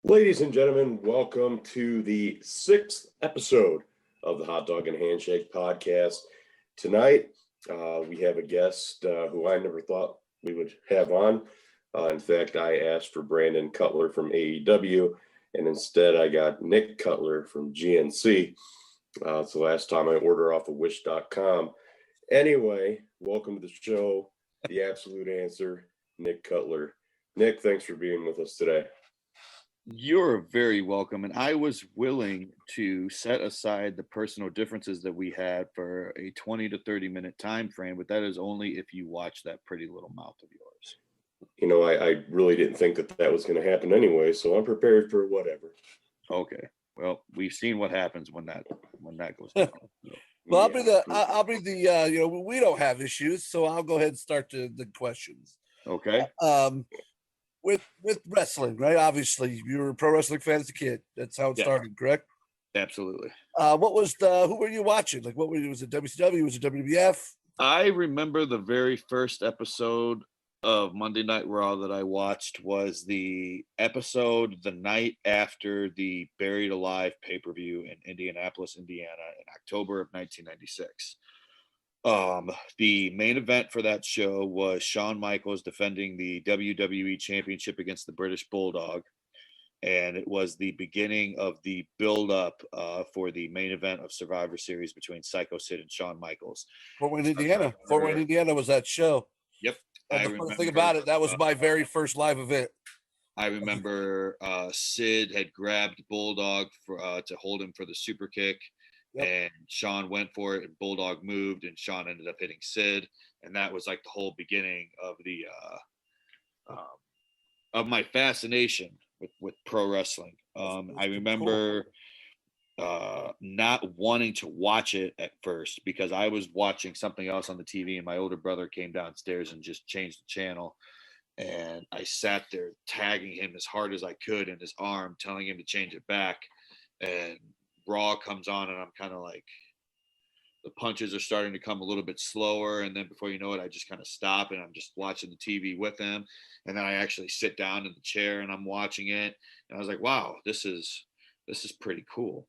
Ladies and gentlemen, welcome to the 6th episode of the Hotdog and Handshake podcast. Tonight, we have a guest who I never thought we would have on. In fact, I asked for Brandon Cuttler from AEW, and instead I got Nick Cuttler from GNC. It's the last time I order off of Wish.com. Anyway, welcome to the show, The Absolute Answer, Nick Cuttler. Nick, thanks for being with us today. You're very welcome, and I was willing to set aside the personal differences that we had for a 20 to 30 minute time frame, but that is only if you watch that pretty little mouth of yours. You know, I really didn't think that was going to happen anyway, so I'm prepared for whatever. Okay, well, we've seen what happens when that goes down. Well, I'll be the we don't have issues, so I'll go ahead and start the questions. Okay. With wrestling, right? Obviously, you were a pro wrestling fan as a kid. That's how it started, correct? Absolutely. Who were you watching? Like, was it WCW? Was it WWF? I remember the very first episode of Monday Night Raw that I watched was the episode the night after the Buried Alive pay-per-view in Indianapolis, Indiana in October of 1996. The main event for that show was Shawn Michaels defending the WWE Championship against the British Bulldog. And it was the beginning of the build-up for the main event of Survivor Series between Psycho Sid and Shawn Michaels. Fort Wayne, Indiana. Fort Wayne, Indiana was that show. Yep. And the funny thing about it, that was my very first live event. I remember Sid had grabbed Bulldog to hold him for the super kick. Yep. And Shawn went for it, and Bulldog moved, and Shawn ended up hitting Sid, and that was like the whole beginning of the of my fascination with pro wrestling. I remember not wanting to watch it at first because I was watching something else on the TV, and my older brother came downstairs and just changed the channel, and I sat there tagging him as hard as I could in his arm, telling him to change it back, and Raw comes on, and I'm kind of like, the punches are starting to come a little bit slower, and then before you know it, I just kind of stop, and I'm just watching the TV with him, and then I actually sit down in the chair and I'm watching it, and I was like, wow, this is pretty cool.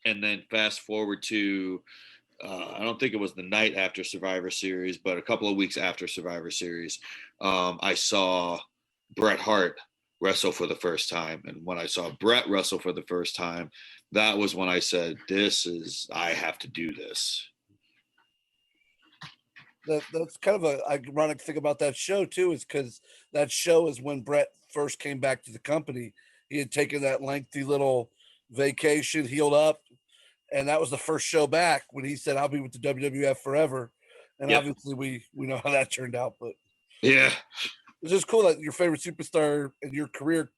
And then fast forward to I don't think it was the night after Survivor Series, but a couple of weeks after Survivor Series, I saw Bret Hart wrestle for the first time. And when I saw Bret wrestle for the first time, that was when I said, I have to do this. That's kind of an ironic thing about that show too, is because that show is when Bret first came back to the company. He had taken that lengthy little vacation, healed up, and that was the first show back when he said, I'll be with the WWF forever. And Obviously we know how that turned out, but yeah. It's just cool that your favorite superstar in your career,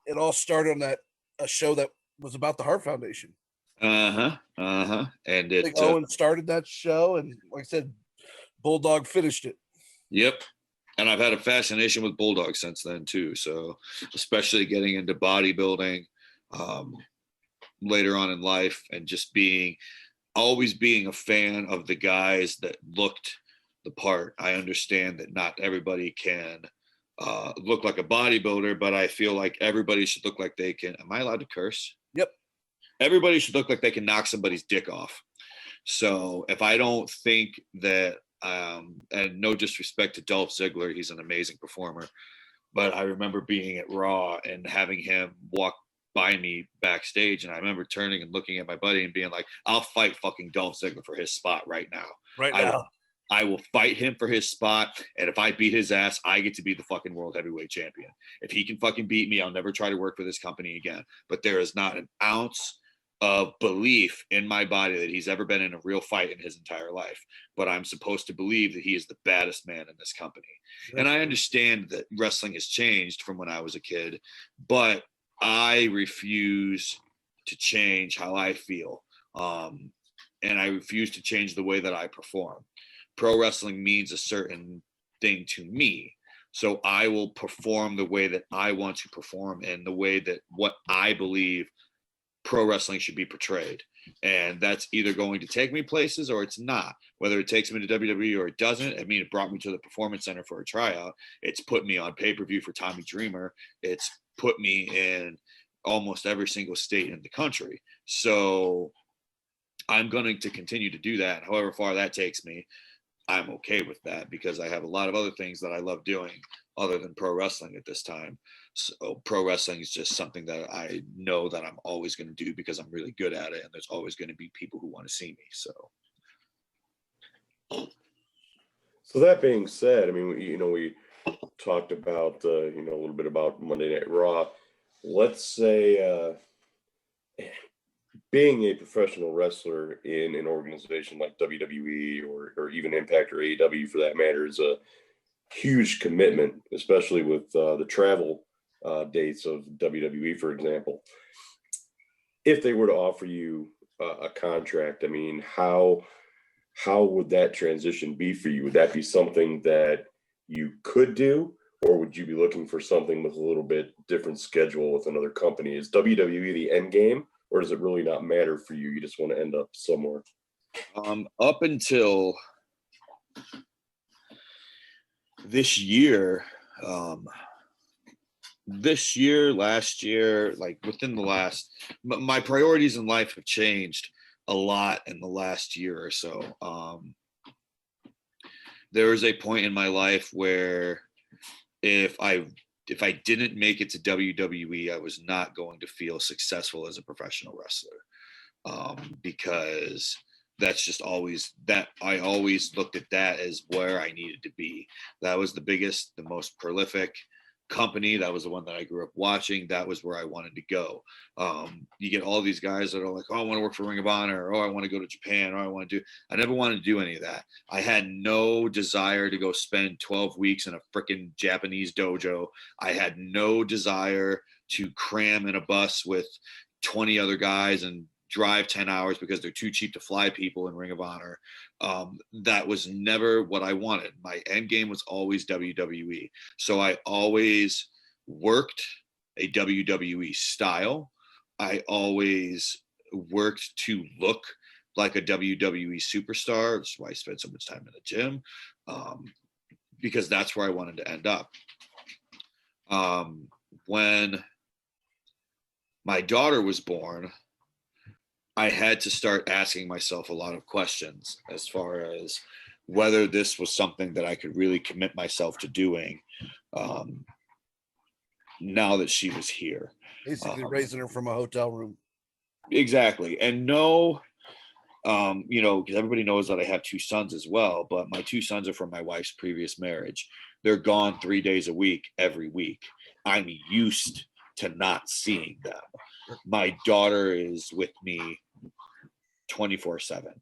it all started on a show that was about the Heart Foundation. And Owen started that show, and like I said, Bulldog finished it. Yep. And I've had a fascination with Bulldog since then too. So especially getting into bodybuilding later on in life, and just always being a fan of the guys that looked the part. I understand that not everybody can look like a bodybuilder, but I feel like everybody should look like they can. Am I allowed to curse? Yep. Everybody should look like they can knock somebody's dick off. So if I don't think that, and no disrespect to Dolph Ziggler, he's an amazing performer, but I remember being at Raw and having him walk by me backstage, and I remember turning and looking at my buddy and being like, I'll fight fucking Dolph Ziggler for his spot right now. I will fight him for his spot, and if I beat his ass, I get to be the fucking world heavyweight champion. If he can fucking beat me, I'll never try to work for this company again. But there is not an ounce of belief in my body that he's ever been in a real fight in his entire life. But I'm supposed to believe that he is the baddest man in this company. And I understand that wrestling has changed from when I was a kid, but I refuse to change how I feel. And I refuse to change the way that I perform. Pro wrestling means a certain thing to me. So I will perform the way that I want to perform, and the way that what I believe pro wrestling should be portrayed. And that's either going to take me places or it's not. Whether it takes me to WWE or it doesn't, I mean, it brought me to the Performance Center for a tryout. It's put me on pay-per-view for Tommy Dreamer. It's put me in almost every single state in the country. So I'm going to continue to do that. However far that takes me, I'm okay with that because I have a lot of other things that I love doing other than pro wrestling at this time. So pro wrestling is just something that I know that I'm always going to do because I'm really good at it. And there's always going to be people who want to see me. So that being said, I mean, we talked about, a little bit about Monday Night Raw. Let's say being a professional wrestler in an organization like WWE or even Impact or AEW for that matter is a huge commitment, especially with the travel dates of WWE, for example. If they were to offer you a contract, I mean, how would that transition be for you? Would that be something that you could do, or would you be looking for something with a little bit different schedule with another company? Is WWE the end game, or does it really not matter for you? You just want to end up somewhere? Up until this year, last year, like within the last, my priorities in life have changed a lot in the last year or so. There was a point in my life where if I didn't make it to WWE, I was not going to feel successful as a professional wrestler, because that's just always that I always looked at that as where I needed to be. That was the biggest, the most prolific company. That was the one that I grew up watching. That was where I wanted to go. You get all these guys that are like, oh, I want to work for Ring of Honor, or oh, I want to go to Japan, or I never wanted to do any of that. I had no desire to go spend 12 weeks in a freaking Japanese dojo. I had no desire to cram in a bus with 20 other guys and drive 10 hours because they're too cheap to fly people in Ring of Honor. That was never what I wanted. My end game was always WWE. So I always worked a WWE style. I always worked to look like a WWE superstar. That's why I spent so much time in the gym, because that's where I wanted to end up. When my daughter was born, I had to start asking myself a lot of questions as far as whether this was something that I could really commit myself to doing, now that she was here. Basically raising her from a hotel room. Exactly. And no, because everybody knows that I have two sons as well, but my two sons are from my wife's previous marriage. They're gone 3 days a week, every week. I'm used to not seeing them. My daughter is with me 24/7.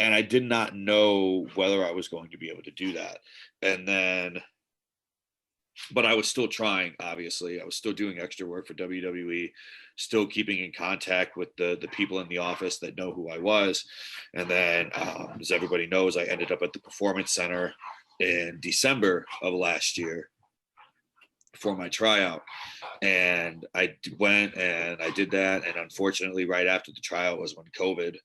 And I did not know whether I was going to be able to do that. But I was still trying, obviously. I was still doing extra work for WWE, still keeping in contact with the people in the office that know who I was. And then, as everybody knows, I ended up at the Performance Center in December of last year for my tryout. And I went and I did that. And unfortunately, right after the tryout was when COVID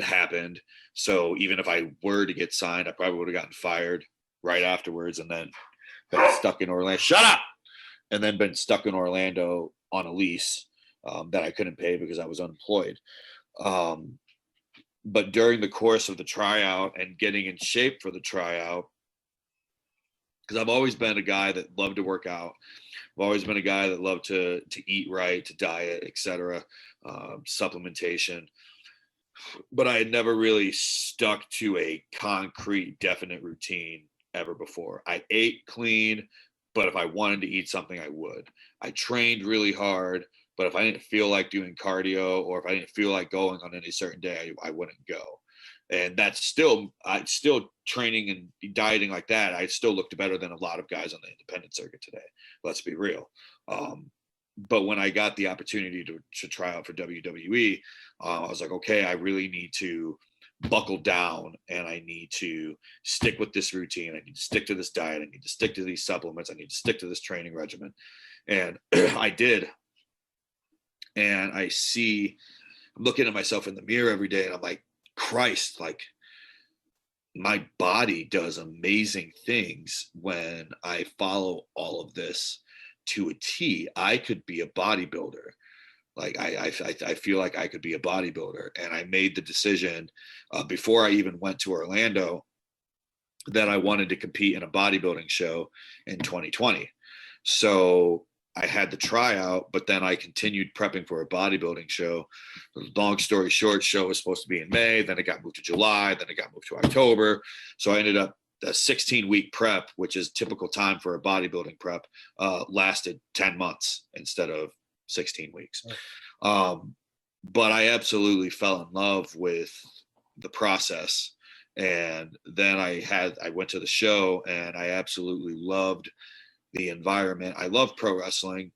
happened. So even if I were to get signed, I probably would have gotten fired right afterwards and then been stuck in Orlando. Shut up! And then been stuck in Orlando on a lease that I couldn't pay because I was unemployed. But during the course of the tryout and getting in shape for the tryout, because I've always been a guy that loved to work out. I've always been a guy that loved to eat right, to diet, etc., supplementation. But I had never really stuck to a concrete, definite routine ever before. I ate clean, but if I wanted to eat something, I would. I trained really hard, but if I didn't feel like doing cardio or if I didn't feel like going on any certain day, I wouldn't go. And that's still training and dieting like that. I still looked better than a lot of guys on the independent circuit today. Let's be real. But when I got the opportunity to try out for WWE, I was like, okay, I really need to buckle down and I need to stick with this routine. I need to stick to this diet. I need to stick to these supplements. I need to stick to this training regimen. And I did. And I'm looking at myself in the mirror every day and I'm like, Christ, like my body does amazing things when I follow all of this to a T. I could be a bodybuilder. Like I feel like I could be a bodybuilder. And I made the decision before I even went to Orlando that I wanted to compete in a bodybuilding show in 2020. So I had the tryout, but then I continued prepping for a bodybuilding show. Long story short, show was supposed to be in May, then it got moved to July, then it got moved to October. So I ended up a 16-week prep, which is typical time for a bodybuilding prep, lasted 10 months instead of 16 weeks. But I absolutely fell in love with the process. And then I went to the show and I absolutely loved the environment. I love pro wrestling,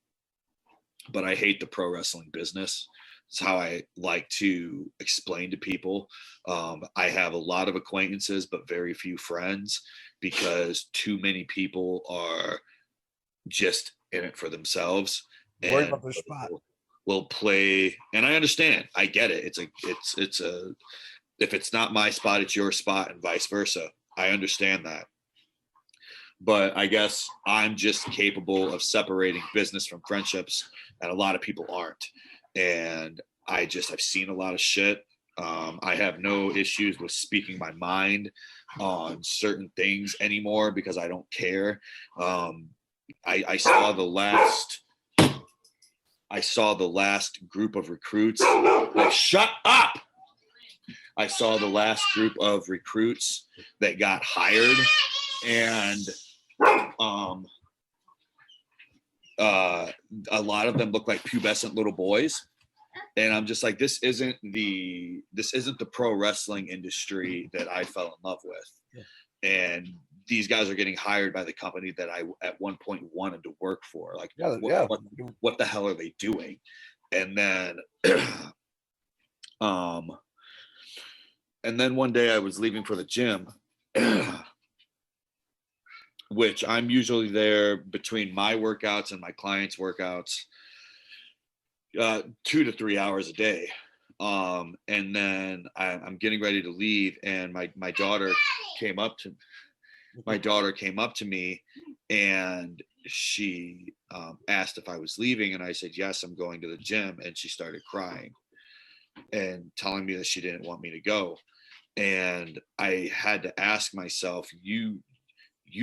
but I hate the pro wrestling business. It's how I like to explain to people. I have a lot of acquaintances, but very few friends because too many people are just in it for themselves. Worry And about their spot. will play. And I understand. I get it. It's a, if it's not my spot, it's your spot and vice versa. I understand that. But I guess I'm just capable of separating business from friendships, and a lot of people aren't. And I've seen a lot of shit. I have no issues with speaking my mind on certain things anymore because I don't care. I saw the last group of recruits. Like, shut up! I saw the last group of recruits that got hired, and a lot of them look like pubescent little boys. And I'm just like, this isn't the pro wrestling industry that I fell in love with. Yeah. And these guys are getting hired by the company that I at one point wanted to work for. Like, what the hell are they doing? And then and then one day I was leaving for the gym, which I'm usually there between my workouts and my clients' workouts, 2 to 3 hours a day. And then I'm getting ready to leave, and my daughter came up to me, and she asked if I was leaving, and I said, yes, I'm going to the gym. And she started crying and telling me that she didn't want me to go. And I had to ask myself, you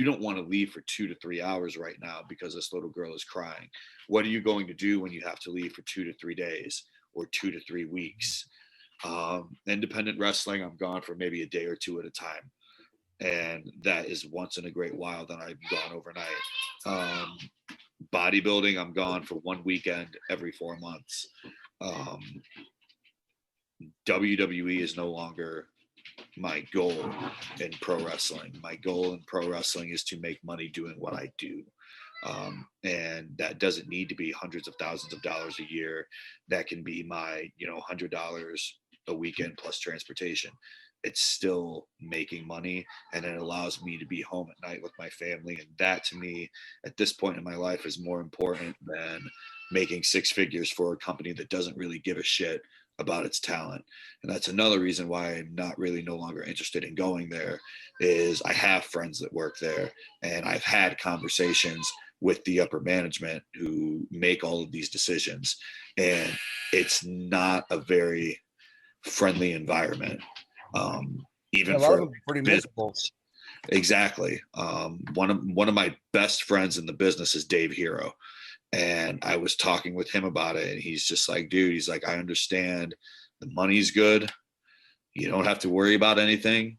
don't want to leave for 2 to 3 hours right now because this little girl is crying. What are you going to do when you have to leave for 2 to 3 days or 2 to 3 weeks? Independent wrestling, I'm gone for maybe a day or two at a time. And that is once in a great while. Then I'm gone overnight. Bodybuilding, I'm gone for one weekend every 4 months. WWE is no longer my goal in pro wrestling. My goal in pro wrestling is to make money doing what I do. And that doesn't need to be hundreds of thousands of dollars a year. That can be my, $100 a weekend plus transportation. It's still making money, and it allows me to be home at night with my family. And that, to me, at this point in my life, is more important than making six figures for a company that doesn't really give a shit about its talent. And that's another reason why I'm not really no longer interested in going there. Is I have friends that work there, and I've had conversations with the upper management who make all of these decisions, and it's not a very friendly environment. Even for pretty miserable. Exactly. One of my best friends in the business is Dave Hero. And I was talking with him about it, and he's just like, dude, he's like, I understand the money's good. You don't have to worry about anything,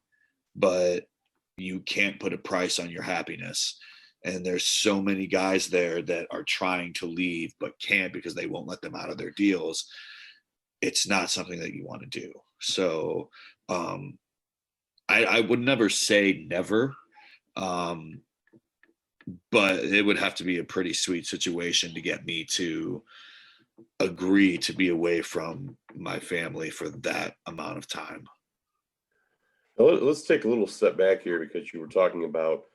but you can't put a price on your happiness. And there's so many guys there that are trying to leave, but can't because they won't let them out of their deals. It's not something that you want to do. So I would never say never. But it would have to be a pretty sweet situation to get me to agree to be away from my family for that amount of time. Well, let's take a little step back here, because you were talking about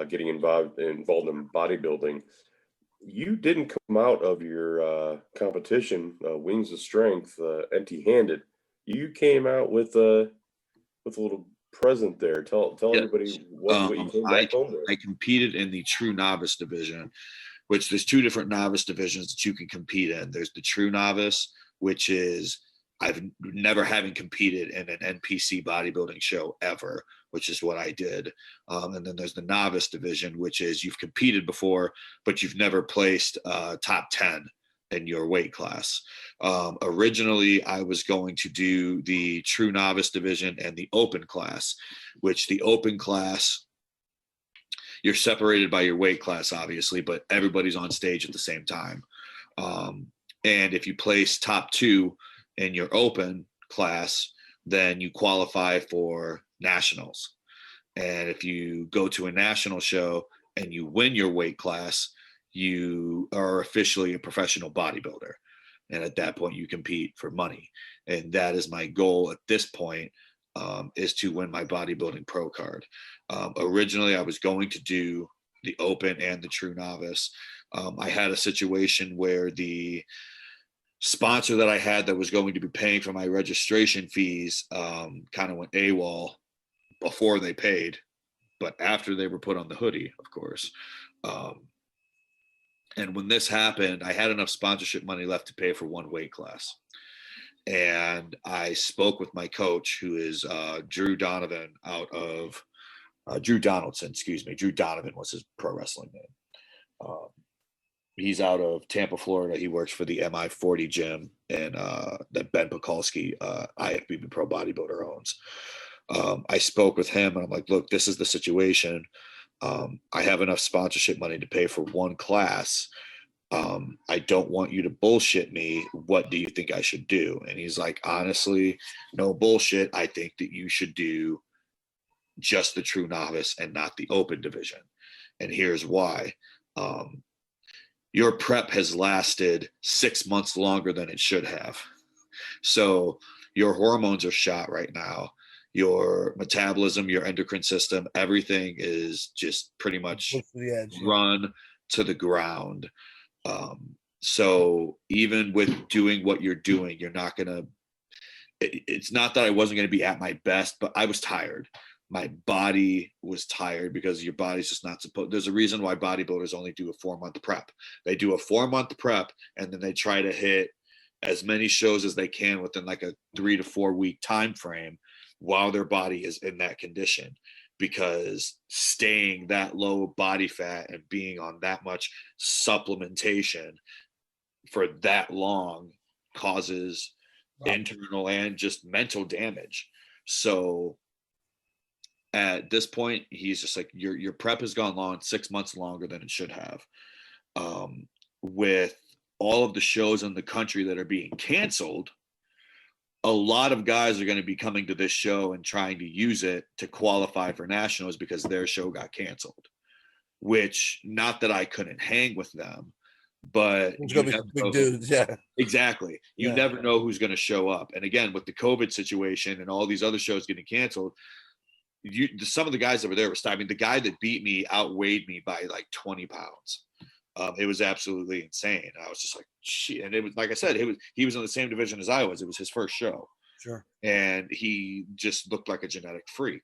getting involved in bodybuilding. You didn't come out of your competition, Wings of Strength, empty-handed. You came out with with a little present there. Tell Yeah. everybody what you came back home with. I competed in the true novice division, which there's two different novice divisions that you can compete in. There's the true novice, which is I've never having competed in an NPC bodybuilding show ever, which is what I did. And then there's the novice division, which is you've competed before, but you've never placed top 10 in your weight class. Originally, I was going to do the true novice division and the open class, which the open class, you're separated by your weight class, obviously, but everybody's on stage at the same time. And if you place top 2 in your open class, then you qualify for nationals. And if you go to a national show and you win your weight class, you are officially a professional bodybuilder. And at that point, you compete for money. And that is my goal at this point, is to win my bodybuilding pro card. Originally, I was going to do the open and the true novice. I had a situation where the sponsor that I had that was going to be paying for my registration fees kind of went AWOL before they paid, but after they were put on the hoodie, of course. And when this happened, I had enough sponsorship money left to pay for one weight class. And I spoke with my coach, who is Drew Donovan out of Drew Donaldson, excuse me. Drew Donovan was his pro wrestling name. He's out of Tampa, Florida. He works for the MI40 gym and that Ben Pekulski, IFBB pro bodybuilder, owns. I spoke with him and I'm like, look, this is the situation. I have enough sponsorship money to pay for one class. I don't want you to bullshit me. What do you think I should do? And he's like, honestly, no bullshit. I think that you should do just the true novice and not the open division. And here's why. Your prep has lasted 6 months longer than it should have. So your hormones are shot right now. Your metabolism, your endocrine system, everything is just pretty much run to the ground. So even with doing what you're doing, you're not going to, it's not that I wasn't going to be at my best, but I was tired. My body was tired because your body's just not supposed. There's a reason why bodybuilders only do a 4-month prep. They do a 4-month prep and then they try to hit as many shows as they can within like a 3 to 4 week time frame while their body is in that condition, because staying that low body fat and being on that much supplementation for that long causes internal and just mental damage. So at this point, he's just like, your prep has gone long, 6 months longer than it should have. With all of the shows in the country that are being canceled, a lot of guys are going to be coming to this show and trying to use it to qualify for nationals because their show got canceled, which, not that I couldn't hang with them, but it's gonna be big dudes. Yeah, exactly. You never know who's going to show up. And again, with the COVID situation and all these other shows getting canceled, some of the guys that were there were, I mean, the guy that beat me outweighed me by like 20 pounds. It was absolutely insane. I was just like, shit. And it was, like I said, he was in the same division as I was. It was his first show. Sure. And he just looked like a genetic freak.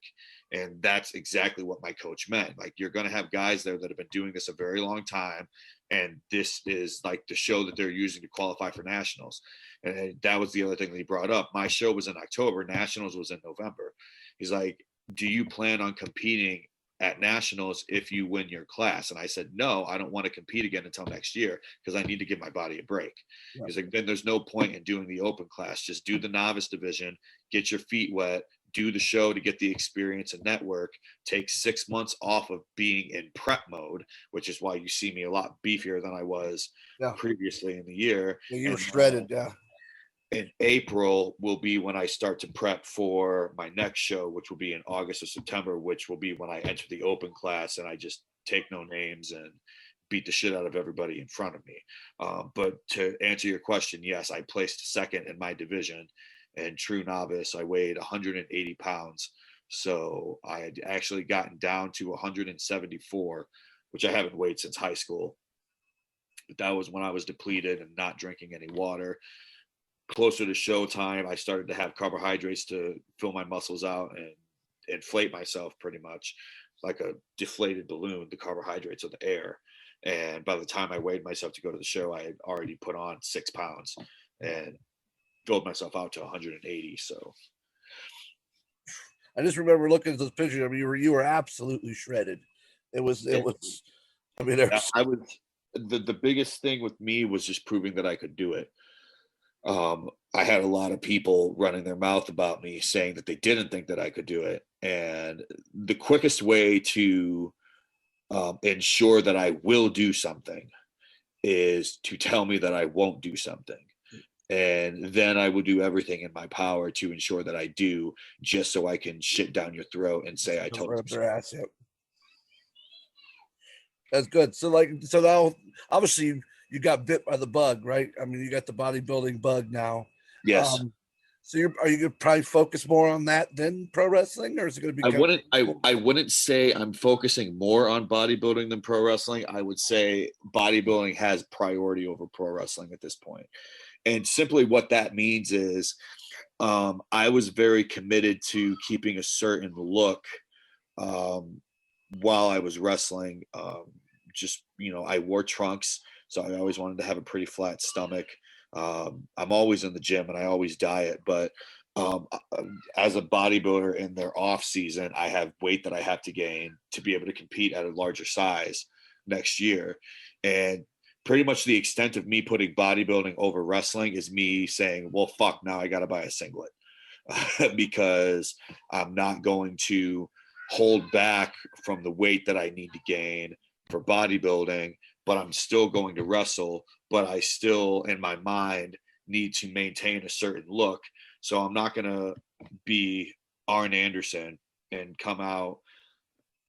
And that's exactly what my coach meant. Like, you're going to have guys there that have been doing this a very long time. And this is like the show that they're using to qualify for nationals. And that was the other thing that he brought up. My show was in October. Nationals was in November. He's like, do you plan on competing at nationals if you win your class? And I said, no, I don't want to compete again until next year because I need to give my body a break. Yeah. He's like, then there's no point in doing the open class. Just do the novice division, get your feet wet, do the show to get the experience and network, take 6 months off of being in prep mode, which is why you see me a lot beefier than I was previously in the year. Yeah, you were shredded. In April will be when I start to prep for my next show, which will be in August or September, which will be when I enter the open class and I just take no names and beat the shit out of everybody in front of me. But to answer your question, yes, I placed second in my division, and true novice, I weighed 180 pounds. So I had actually gotten down to 174, which I haven't weighed since high school. But that was when I was depleted and not drinking any water. closer to showtime, I started to have carbohydrates to fill my muscles out and inflate myself pretty much like a deflated balloon, the carbohydrates of the air. And by the time I weighed myself to go to the show, I had already put on 6 pounds and filled myself out to 180. So I just remember looking at those pictures. I mean, you were absolutely shredded. It was. I mean, I was the biggest thing with me was just proving that I could do it. I had a lot of people running their mouth about me saying that they didn't think that I could do it. And the quickest way to ensure that I will do something is to tell me that I won't do something. And then I will do everything in my power to ensure that I do, just so I can shit down your throat and say I told you. Their ass, yep. That's good. So now obviously you got bit by the bug, right? I mean, you got the bodybuilding bug now. Yes. So are you gonna probably focus more on that than pro wrestling, or is it gonna be? I wouldn't say I'm focusing more on bodybuilding than pro wrestling. I would say bodybuilding has priority over pro wrestling at this point. And simply what that means is I was very committed to keeping a certain look while I was wrestling. I wore trunks, so I always wanted to have a pretty flat stomach. I'm always in the gym and I always diet, but as a bodybuilder in their off season, I have weight that I have to gain to be able to compete at a larger size next year. And pretty much the extent of me putting bodybuilding over wrestling is me saying, well, fuck, now I got to buy a singlet because I'm not going to hold back from the weight that I need to gain for bodybuilding, but I'm still going to wrestle, but I still, in my mind, need to maintain a certain look. So I'm not going to be Arn Anderson and come out.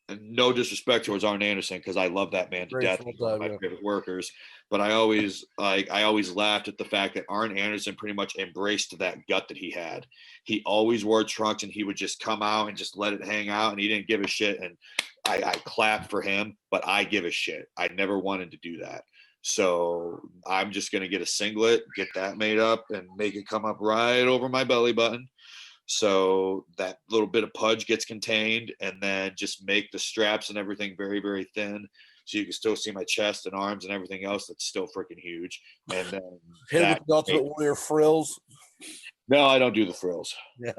And no disrespect towards Arn Anderson, because I love that man to death. He's one of my favorite workers. But I always laughed at the fact that Arn Anderson pretty much embraced that gut that he had. He always wore trunks and he would just come out and just let it hang out, and he didn't give a shit. And I clap for him, but I give a shit. I never wanted to do that. So I'm just going to get a singlet, get that made up, and make it come up right over my belly button. So that little bit of pudge gets contained, and then just make the straps and everything very, very thin, so you can still see my chest and arms and everything else that's still freaking huge. And then hit with the Ultimate Warrior frills. No, I don't do the frills. Yeah.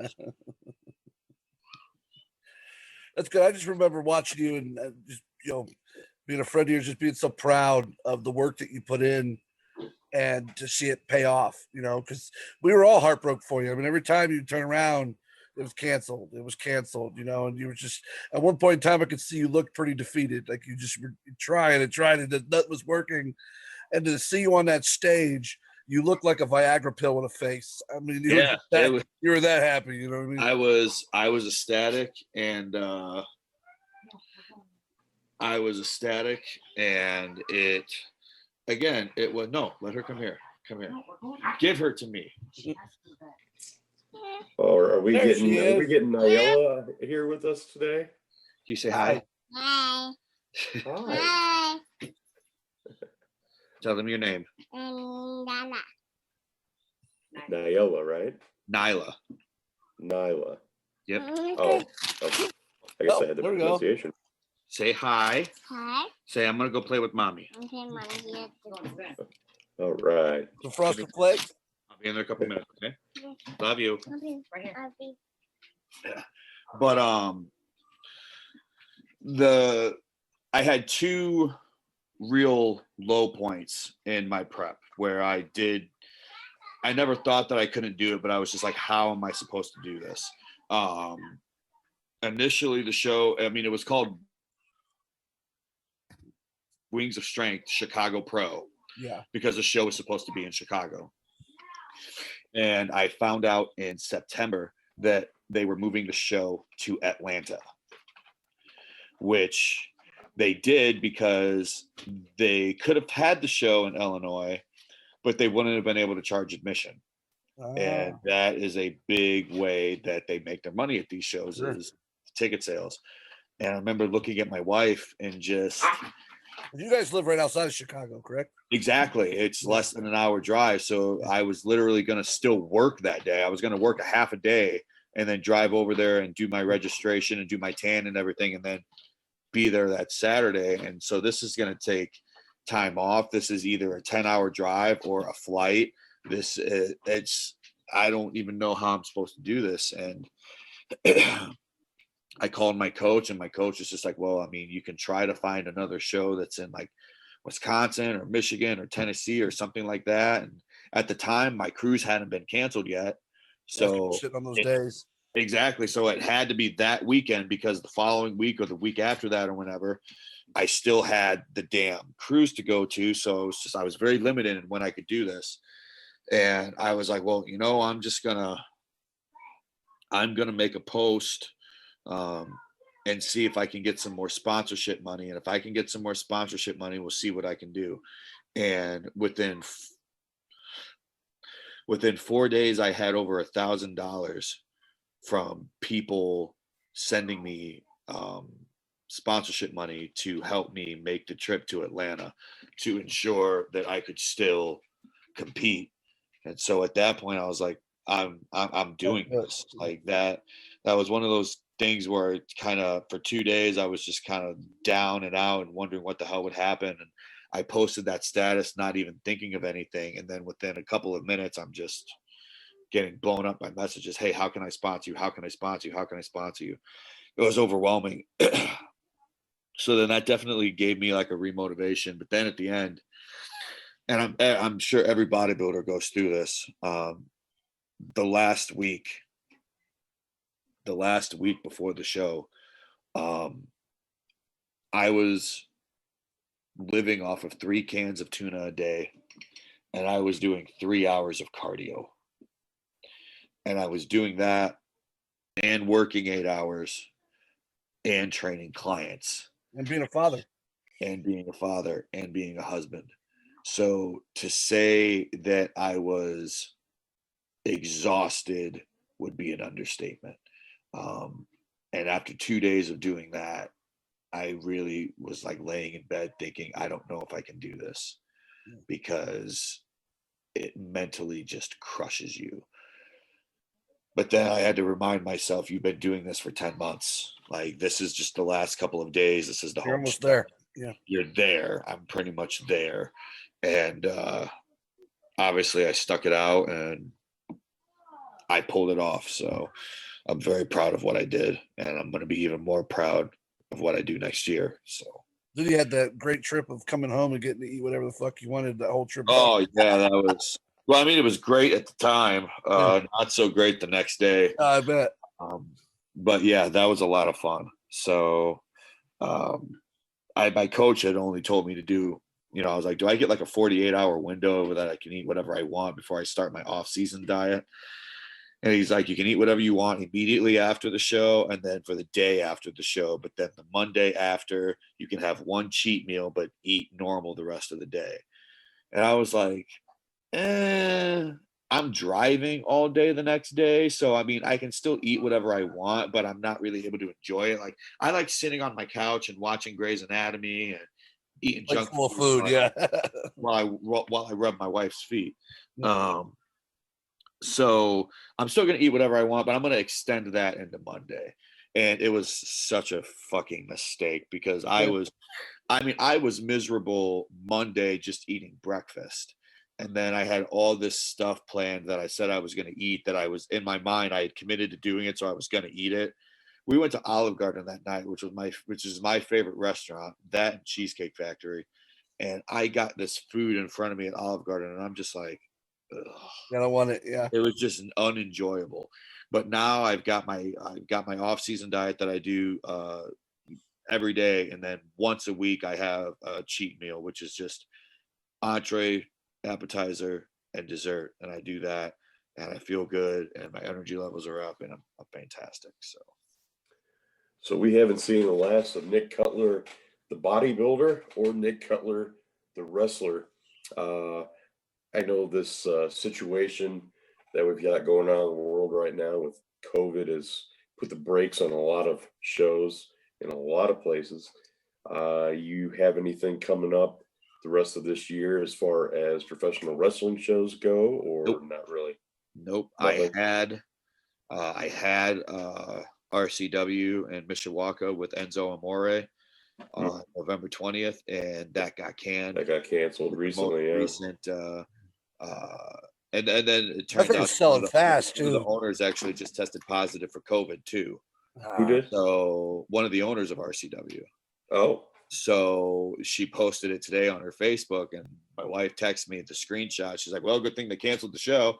That's good. I just remember watching you and just, being a friend of yours, just being so proud of the work that you put in and to see it pay off, because we were all heartbroken for you. I mean, every time you turn around, it was canceled, and you were just, at one point in time, I could see you looked pretty defeated. Like you just were trying and nothing was working. And to see you on that stage, you look like a Viagra pill with a face. I mean, you were that happy, you know what I mean? I was ecstatic, and it was, no, let her come here. Give her to me. Oh, are we getting Nayela here with us today? Can you say hi? Hi. Hi. Tell them your name. Nala. Nayela, right? Nyla. Yep. Oh, okay. I guess I had the pronunciation. Say hi. Hi. Say, I'm going to go play with mommy. Okay, mommy. All right. So Frosted Flakes? I'll be in there a couple minutes, okay? Love you. Right here. Yeah. But I had two real low points in my prep where I never thought that I couldn't do it, but I was just like, how am I supposed to do this? Initially the show, it was called Wings of Strength Chicago Pro. Yeah. Because the show was supposed to be in Chicago. And I found out in September that they were moving the show to Atlanta, which they did because they could have had the show in Illinois, but they wouldn't have been able to charge admission. And that is a big way that they make their money at these shows, is ticket sales. And I remember looking at my wife and just You guys live right outside of Chicago, correct? Exactly. It's less than an hour drive. So I was literally going to still work that day. I was going to work a half a day and then drive over there and do my registration and do my tan and everything, and then be there that Saturday. And so this is going to take time off. This is either a 10-hour drive or a flight. I don't even know how I'm supposed to do this. And I called my coach, and my coach is just like, well, I mean, you can try to find another show that's in like Wisconsin or Michigan or Tennessee or something like that. And at the time, my cruise hadn't been canceled yet. So sitting on those days. Exactly. So it had to be that weekend, because the following week or the week after that or whenever, I still had the damn cruise to go to. So it was just, I was very limited in when I could do this. And I was like, well, I'm going to make a post and see if I can get some more sponsorship money. And if I can get some more sponsorship money, we'll see what I can do. And within 4 days, I had over $1,000 from people sending me sponsorship money to help me make the trip to Atlanta to ensure that I could still compete. And so at that point, I was like, I'm doing this. Like that was one of those things where it kind of, for 2 days, I was just kind of down and out and wondering what the hell would happen. And I posted that status, not even thinking of anything. And then within a couple of minutes, I'm just getting blown up by messages. Hey, how can I sponsor you? How can I sponsor you? How can I sponsor you? It was overwhelming. So then that definitely gave me like a remotivation. But then at the end, and I'm sure every bodybuilder goes through this, the last week before the show, I was living off of 3 cans of tuna a day, and I was doing 3 hours of cardio. And I was doing that and working 8 hours and training clients And being a father. and being a father and being a husband. So to say that I was exhausted would be an understatement. And after 2 days of doing that, I really was like laying in bed thinking, I don't know if I can do this, because it mentally just crushes you. But then I had to remind myself, you've been doing this for 10 months. Like, this is just the last couple of days. This is the You're home almost stretch. there. Yeah. You're there. I'm pretty much there. And obviously I stuck it out and I pulled it off. So I'm very proud of what I did. And I'm going to be even more proud of what I do next year. So. Then you had that great trip of coming home and getting to eat whatever the fuck you wanted that whole trip. Oh, yeah, that was, well, I mean, it was great at the time. Not so great the next day. I bet. But yeah, that was a lot of fun. So my coach had only told me to do, I was like, do I get like a 48-hour window that I can eat whatever I want before I start my off-season diet? And he's like, you can eat whatever you want immediately after the show and then for the day after the show. But then the Monday after, you can have one cheat meal, but eat normal the rest of the day. And I was like, I'm driving all day the next day. So, I mean, I can still eat whatever I want, but I'm not really able to enjoy it. Like, I like sitting on my couch and watching Grey's Anatomy and eating Like junk full food, yeah. while I rub my wife's feet. So I'm still going to eat whatever I want, but I'm going to extend that into Monday. And it was such a fucking mistake, because I was miserable Monday just eating breakfast. And then I had all this stuff planned that I said I was going to eat, that I was in my mind, I had committed to doing it. So I was going to eat it. We went to Olive Garden that night, which is my favorite restaurant, that and Cheesecake Factory. And I got this food in front of me at Olive Garden, and I'm just like, ugh. I don't want it. Yeah. It was just unenjoyable. But now I've got my off-season diet that I do every day, and then once a week I have a cheat meal, which is just entree, appetizer, and dessert, and I do that, and I feel good, and my energy levels are up, and I'm fantastic. So we haven't seen the last of Nick Cuttler, the bodybuilder, or Nick Cuttler, the wrestler. I know this situation that we've got going on in the world right now with COVID has put the brakes on a lot of shows in a lot of places. You have anything coming up the rest of this year as far as professional wrestling shows go, or Nope. not really? Nope. Nothing? I had RCW in Mishawaka with Enzo Amore November 20th, and that got canned. That got canceled With the recently, yeah. most recent, and then it turns thing out was selling fast, one of the too. owners actually just tested positive for COVID too. Who did? So one of the owners of RCW. Oh, So she posted it today on her Facebook, and my wife texted me the screenshot. She's like, "Well, good thing they canceled the show."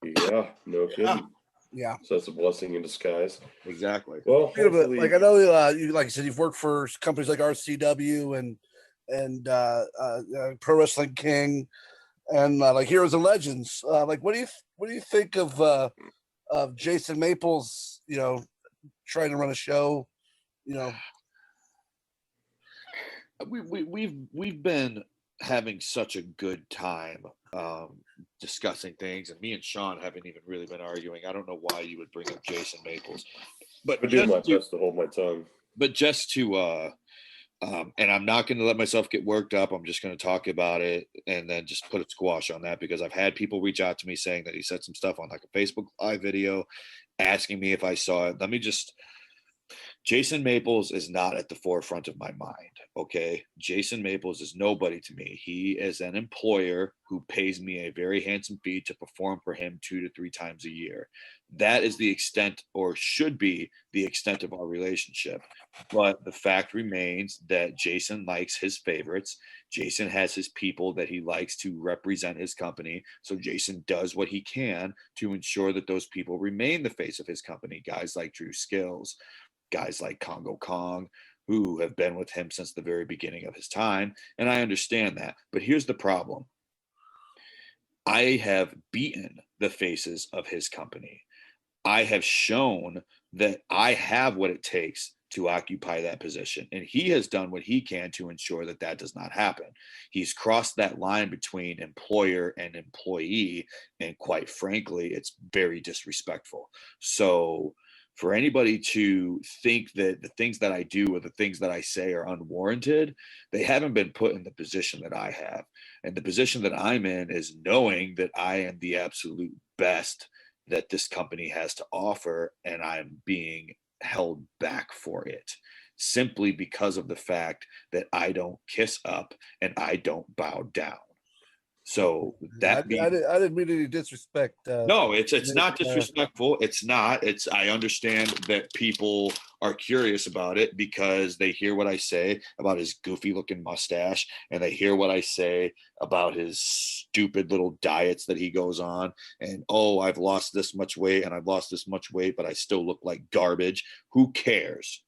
yeah, no kidding. Yeah. So that's a blessing in disguise. Exactly. Well, Yeah, but hopefully, like I know you, like I said, you've worked for companies like RCW and Pro Wrestling King and like Heroes and Legends. Like, what do you think of Jayson Maples? You know, trying to run a show. You know, we've been having such a good time discussing things, and me and Sean haven't even really been arguing. I don't know why you would bring up Jayson Maples, but I do my best to hold my tongue. But just to and I'm not going to let myself get worked up. I'm just going to talk about it and then just put a squash on that, because I've had people reach out to me saying that he said some stuff on like a Facebook Live video asking me if I saw it. Jayson Maples is not at the forefront of my mind. Okay. Jayson Maples is nobody to me. He is an employer who pays me a very handsome fee to perform for him 2 to 3 times a year. That is the extent, or should be the extent, of our relationship. But the fact remains that Jayson likes his favorites. Jayson has his people that he likes to represent his company. So Jayson does what he can to ensure that those people remain the face of his company. Guys like Drew Skills, guys like Congo Kong, who have been with him since the very beginning of his time. And I understand that. But here's the problem. I have beaten the faces of his company. I have shown that I have what it takes to occupy that position. And he has done what he can to ensure that that does not happen. He's crossed that line between employer and employee. And quite frankly, it's very disrespectful. So for anybody to think that the things that I do or the things that I say are unwarranted, they haven't been put in the position that I have. And the position that I'm in is knowing that I am the absolute best that this company has to offer, and I'm being held back for it simply because of the fact that I don't kiss up and I don't bow down. So that I didn't mean any disrespect. No, it's not disrespectful. It's not. I understand that people are curious about it because they hear what I say about his goofy looking mustache, and they hear what I say about his stupid little diets that he goes on. And, oh, I've lost this much weight and I've lost this much weight, but I still look like garbage. Who cares?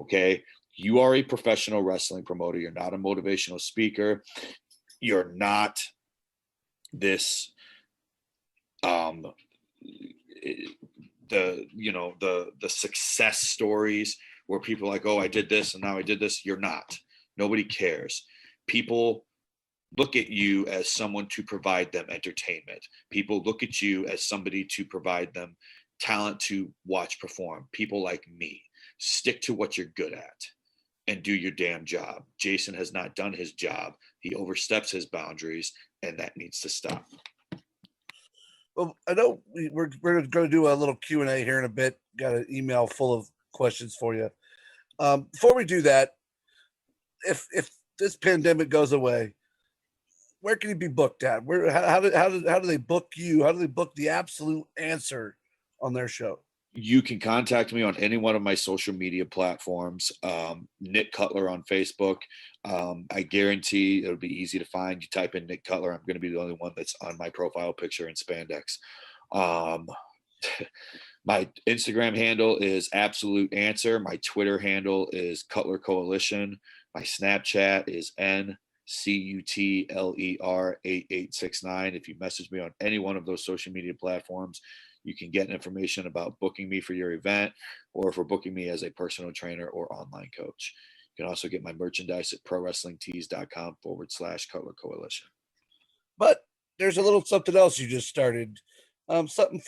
Okay. You are a professional wrestling promoter. You're not a motivational speaker. You're not this the success stories where people are like, oh, I did this and now I did this. You're not. Nobody cares. People look at you as someone to provide them entertainment. People look at you as somebody to provide them talent to watch perform. People like me. Stick to what you're good at and do your damn job. Jayson has not done his job. He oversteps his boundaries, and that needs to stop. Well, I know we're going to do a little Q&A here in a bit. Got an email full of questions for you. Before we do that, if this pandemic goes away, where can you be booked at? How do they book you? How do they book the Absolute Answer on their show? You can contact me on any one of my social media platforms. Nick Cuttler on Facebook. I guarantee it'll be easy to find. You type in Nick Cuttler, I'm going to be the only one that's on my profile picture in spandex. My Instagram handle is Absolute Answer. My Twitter handle is Cuttler Coalition. My Snapchat is NCUTLER8869. If you message me on any one of those social media platforms, you can get information about booking me for your event or for booking me as a personal trainer or online coach. You can also get my merchandise at prowrestlingtees.com/Cuttler Coalition. But there's a little something else you just started. Something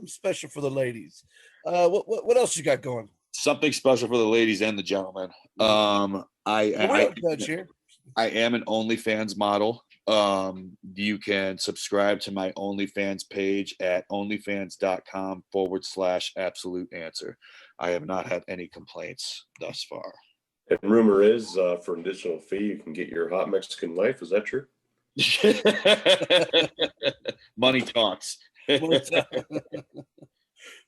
special for the ladies. What else you got going? Something special for the ladies and the gentlemen. I don't judge here. I am an OnlyFans model. You can subscribe to my OnlyFans page at onlyfans.com/absolute answer. I have not had any complaints thus far. And rumor is, for an additional fee, you can get your hot Mexican wife. Is that true? Money talks.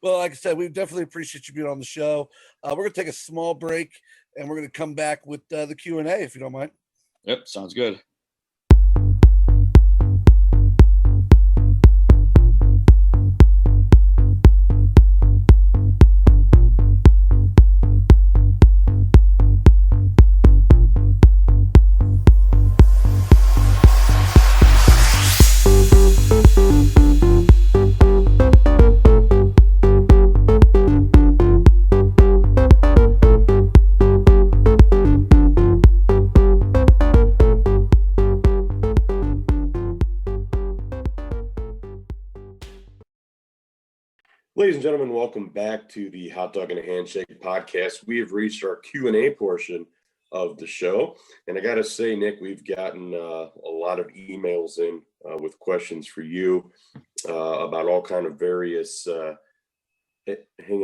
Well, like I said, we definitely appreciate you being on the show. We're going to take a small break, and we're going to come back with the Q&A, if you don't mind. Yep, sounds good. Ladies and gentlemen, welcome back to the Hot Dog and a Handshake podcast. We have reached our Q&A portion of the show. And I got to say, Nick, we've gotten a lot of emails in with questions for you about all kind of various hang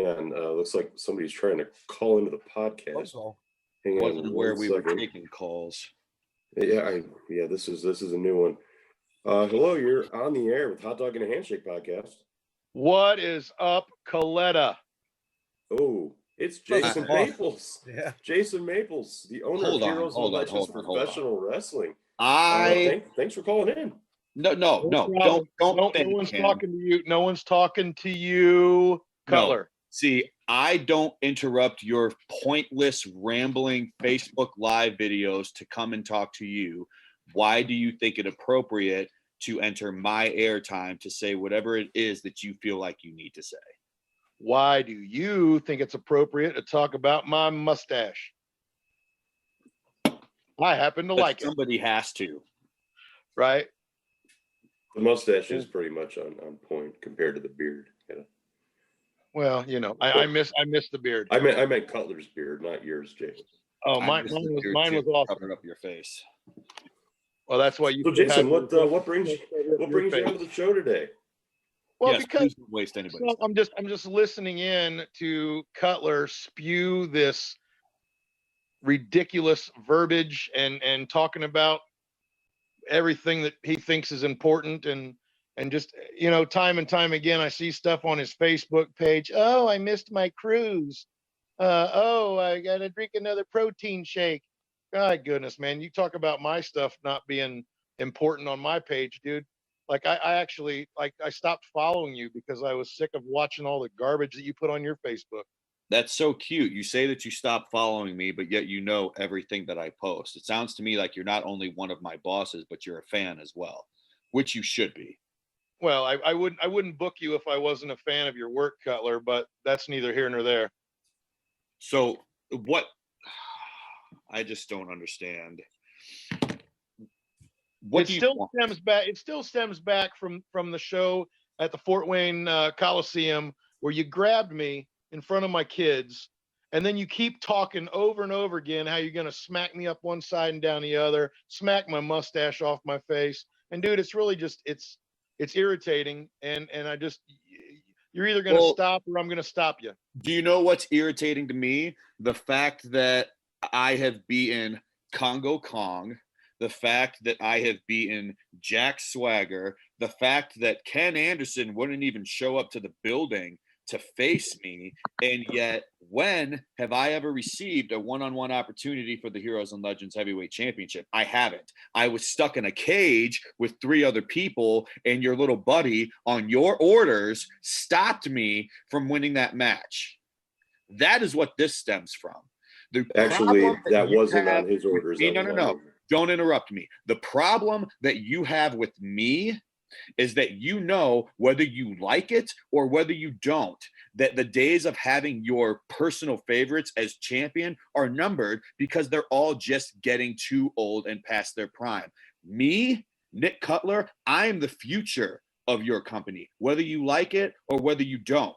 on, looks like somebody's trying to call into the podcast. Hang on, wasn't where we were taking calls. Yeah, this is a new one. Hello, you're on the air with Hot Dog and a Handshake podcast. What is up, Coletta? Oh, it's Jayson Maples. Yeah, Jayson Maples, the owner of Heroes and Legends Professional Wrestling. Thanks for calling in. No, don't. No one's talking to you. No one's talking to you, Cuttler. No. See, I don't interrupt your pointless, rambling Facebook Live videos to come and talk to you. Why do you think it appropriate to enter my airtime to say whatever it is that you feel like you need to say? Why do you think it's appropriate to talk about my mustache? I happen to like it. Somebody has to. Right? The mustache is pretty much on point compared to the beard. Yeah. Well, I miss the beard. I meant Cutler's beard, not yours, Jay. Oh, mine was awesome. Covering up your face. Well, that's why you. So, Jayson, what brings you onto the show today? Well, yes, because don't waste anybody. So I'm just listening in to Cuttler spew this ridiculous verbiage and talking about everything that he thinks is important and just time and time again I see stuff on his Facebook page. Oh, I missed my cruise. I gotta drink another protein shake. God goodness, man, you talk about my stuff not being important on my page, dude. Like I actually I stopped following you because I was sick of watching all the garbage that you put on your Facebook. That's so cute. You say that you stopped following me, but yet you know everything that I post. It sounds to me like you're not only one of my bosses, but you're a fan as well, which you should be. Well, I wouldn't book you if I wasn't a fan of your work, Cuttler, but that's neither here nor there. So what? I just don't understand. It still stems back from the show at the Fort Wayne Coliseum where you grabbed me in front of my kids, and then you keep talking over and over again how you're gonna smack me up one side and down the other, smack my mustache off my face. And dude, it's really just it's irritating, and I just you're either gonna stop or I'm gonna stop you. Do you know what's irritating to me? The fact that I have beaten Congo Kong, the fact that I have beaten Jack Swagger, the fact that Ken Anderson wouldn't even show up to the building to face me, and yet when have I ever received a one-on-one opportunity for the Heroes and Legends Heavyweight Championship? I haven't. I was stuck in a cage with 3 other people, and your little buddy on your orders stopped me from winning that match. That is what this stems from. Actually, that wasn't on his orders. No. Don't interrupt me. The problem that you have with me is that you know whether you like it or whether you don't, that the days of having your personal favorites as champion are numbered because they're all just getting too old and past their prime. Me, Nick Cuttler, I'm the future of your company, whether you like it or whether you don't.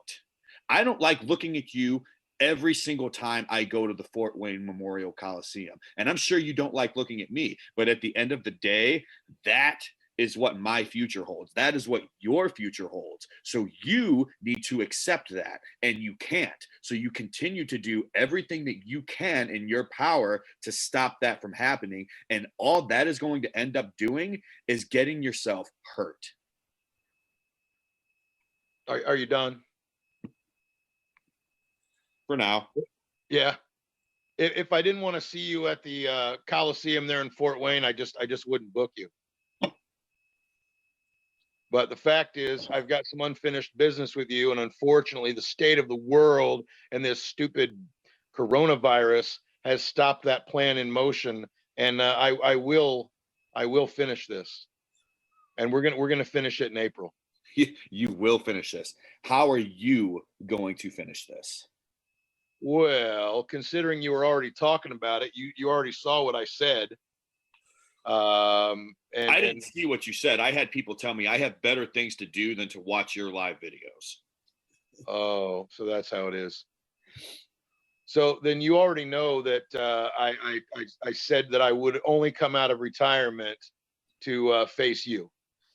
I don't like looking at you every single time I go to the Fort Wayne Memorial Coliseum. And I'm sure you don't like looking at me, but at the end of the day, that is what my future holds. That is what your future holds. So you need to accept that, and you can't. So you continue to do everything that you can in your power to stop that from happening. And all that is going to end up doing is getting yourself hurt. Are you done? For now. Yeah. If I didn't want to see you at the Coliseum there in Fort Wayne, I just wouldn't book you. But the fact is, I've got some unfinished business with you, and unfortunately, the state of the world and this stupid coronavirus has stopped that plan in motion. And I will finish this, and we're gonna finish it in April. You will finish this. How are you going to finish this? Well, considering you were already talking about it, you already saw what I said. And I didn't see what you said. I had people tell me I have better things to do than to watch your live videos. Oh, so that's how it is. So then you already know that I said that I would only come out of retirement to face you.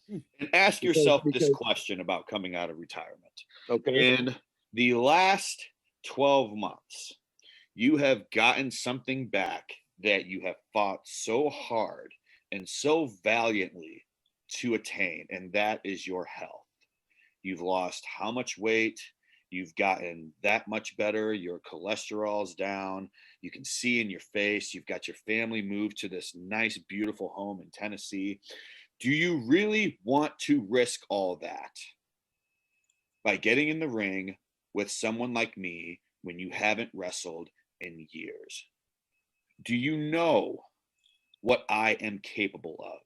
And ask yourself this question about coming out of retirement. Okay. In the last 12 months, you have gotten something back that you have fought so hard and so valiantly to attain, and that is your health. You've lost how much weight? You've gotten that much better. Your cholesterol's down. You can see in your face. You've got your family moved to this nice, beautiful home in Tennessee. Do you really want to risk all that by getting in the ring with someone like me when you haven't wrestled in years? Do you know what I am capable of?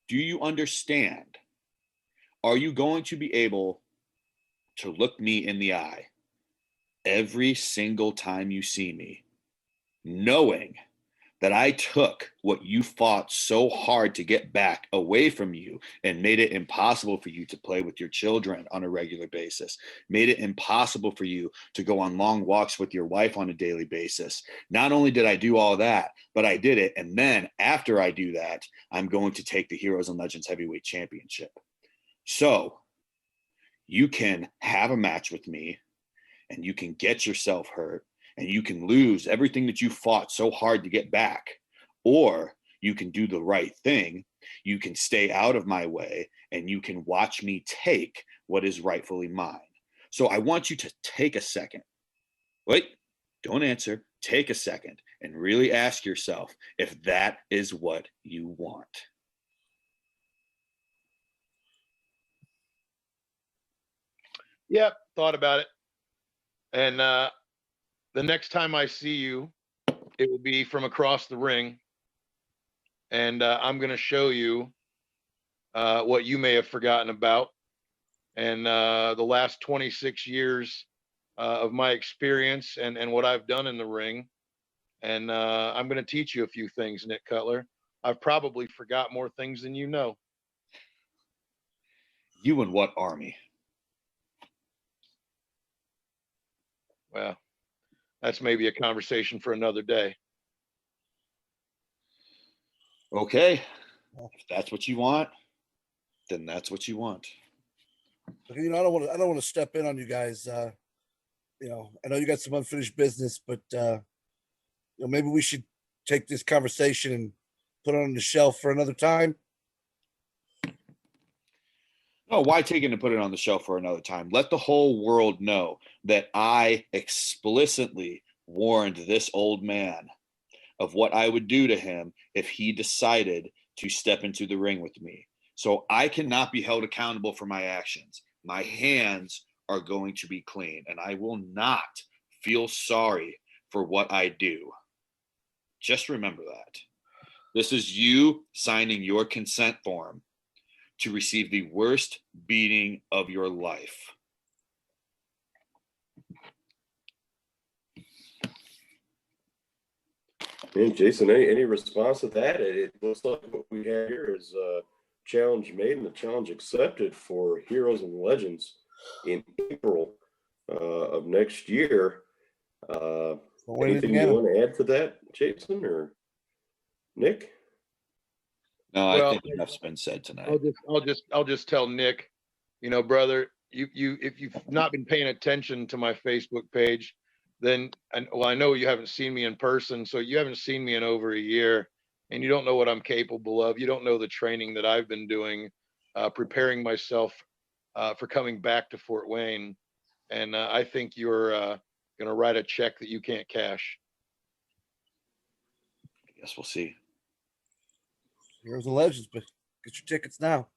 Do you understand? Are you going to be able to look me in the eye every single time you see me, knowing that I took what you fought so hard to get back away from you and made it impossible for you to play with your children on a regular basis, made it impossible for you to go on long walks with your wife on a daily basis? Not only did I do all that, but I did it. And then after I do that, I'm going to take the Heroes and Legends Heavyweight Championship. So you can have a match with me and you can get yourself hurt and you can lose everything that you fought so hard to get back, or you can do the right thing. You can stay out of my way and you can watch me take what is rightfully mine. So I want you to take a second. Wait, don't answer. Take a second and really ask yourself if that is what you want. Yep, thought about it. And the next time I see you, it will be from across the ring. And I'm going to show you what you may have forgotten about. And the last 26 years of my experience and what I've done in the ring. And I'm going to teach you a few things, Nick Cuttler. I've probably forgot more things than you know. You and what army? Well, that's maybe a conversation for another day. Okay. If that's what you want, then that's what you want. You know, I don't want to step in on you guys. You know, I know you got some unfinished business, but you know, maybe we should take this conversation and put it on the shelf for another time. No, why take it and put it on the shelf for another time? Let the whole world know that I explicitly warned this old man of what I would do to him if he decided to step into the ring with me. So I cannot be held accountable for my actions. My hands are going to be clean, and I will not feel sorry for what I do. Just remember that. This is you signing your consent form to receive the worst beating of your life. And Jayson, any response to that? It looks like what we have here is a challenge made and a challenge accepted for Heroes and Legends in April. of next year. Anything you want to add to that, Jayson or Nick? No, I Well, think enough's been said tonight. I'll just tell Nick, brother, you if you've not been paying attention to my Facebook page, then I know you haven't seen me in person, so you haven't seen me in over a year, and you don't know what I'm capable of. You don't know the training that I've been doing, preparing myself for coming back to Fort Wayne, and I think you're going to write a check that you can't cash. I guess we'll see. Here's the legends, but get your tickets now.